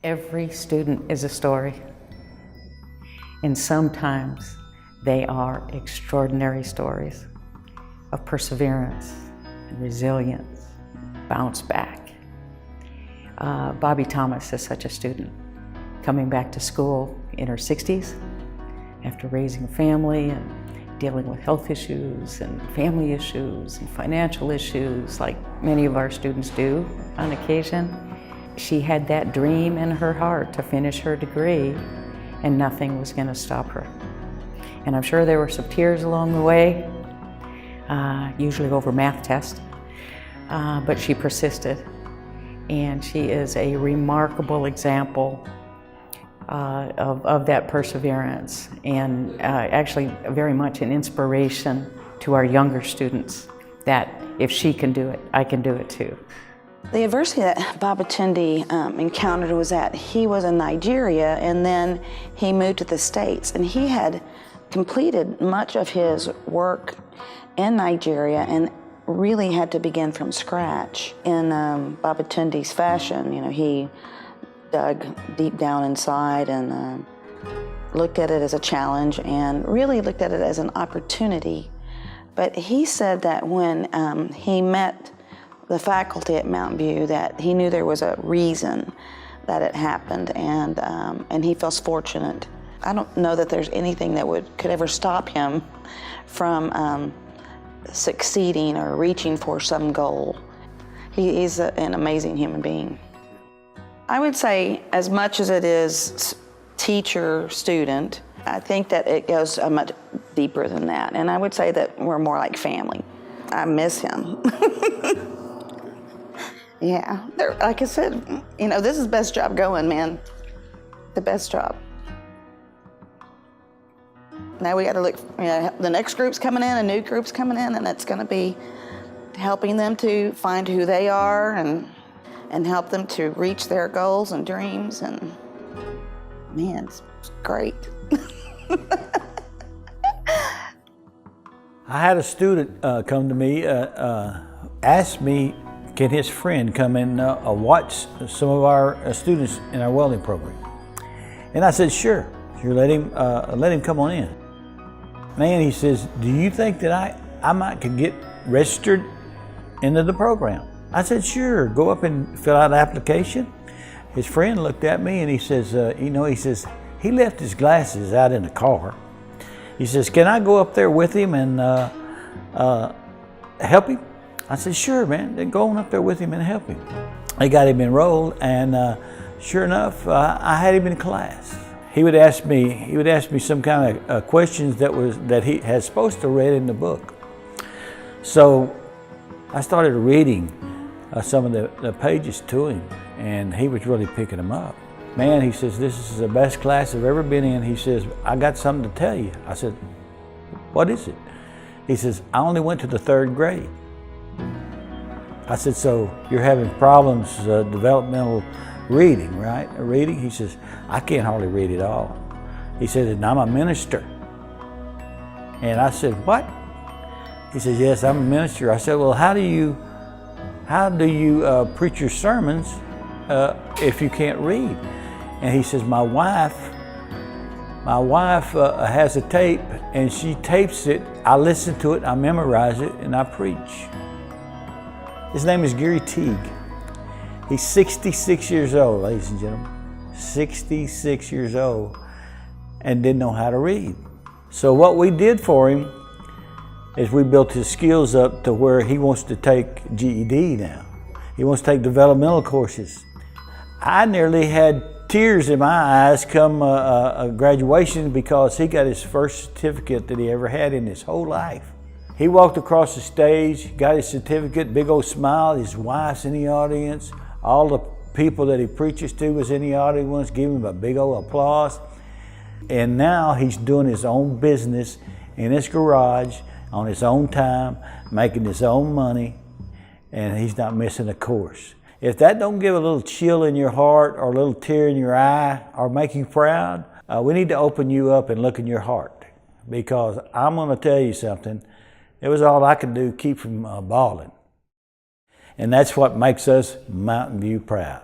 Every student is a story, and sometimes they are extraordinary stories of perseverance and resilience, bounce back. Bobbie Thomas is such a student, coming back to school in her 60s after raising a family and dealing with health issues and family issues and financial issues like many of our students do on occasion. She had that dream in her heart to finish her degree, and nothing was going to stop her. And I'm sure there were some tears along the way, usually over math tests, but she persisted. And she is a remarkable example of that perseverance, and actually very much an inspiration to our younger students that if she can do it, I can do it too. The adversity that Babatunde encountered was that he was in Nigeria and then he moved to the States, and he had completed much of his work in Nigeria and really had to begin from scratch. In Babatunde's fashion, he dug deep down inside and looked at it as a challenge and really looked at it as an opportunity. But he said that when he met the faculty at Mountain View, that he knew there was a reason that it happened, and he feels fortunate. I don't know that there's anything that could ever stop him from succeeding or reaching for some goal. He's an amazing human being. I would say, as much as it is teacher-student, I think that it goes much deeper than that, and I would say that we're more like family. I miss him. Yeah, like I said, this is the best job going, man. The best job. Now we got to look, the next group's coming in, a new group's coming in, and it's going to be helping them to find who they are and help them to reach their goals and dreams, and man, it's great. I had a student come to me, ask me, can his friend come and watch some of our students in our welding program? And I said, sure, let him come on in. Man, he says, do you think that I might could get registered into the program? I said, sure, go up and fill out an application. His friend looked at me and he says, he left his glasses out in the car. He says, can I go up there with him and help him? I said, sure, man, then go on up there with him and help him. I got him enrolled, and sure enough, I had him in class. He would ask me some kind of questions that he had supposed to read in the book. So I started reading some of the pages to him, and he was really picking them up. Man, he says, this is the best class I've ever been in. He says, I got something to tell you. I said, what is it? He says, I only went to the 3rd grade. I said, so you're having problems developmental reading, right? Reading? He says, I can't hardly read at all. He said, and I'm a minister. And I said, what? He says, yes, I'm a minister. I said, well, how do you preach your sermons if you can't read? And he says, my wife has a tape, and she tapes it. I listen to it, I memorize it, and I preach. His name is Teague. He's 66 years old, ladies and gentlemen. 66 years old, and didn't know how to read. So what we did for him is we built his skills up to where he wants to take GED now. He wants to take developmental courses. I nearly had tears in my eyes come graduation because he got his first certificate that he ever had in his whole life. He walked across the stage, got his certificate, big old smile. His wife's in the audience. All the people that he preaches to was in the audience, giving him a big old applause. And now he's doing his own business in his garage on his own time, making his own money, and he's not missing a course. If that don't give a little chill in your heart or a little tear in your eye or make you proud, we need to open you up and look in your heart, because I'm going to tell you something. It was all I could do to keep from bawling. And that's what makes us Mountain View proud.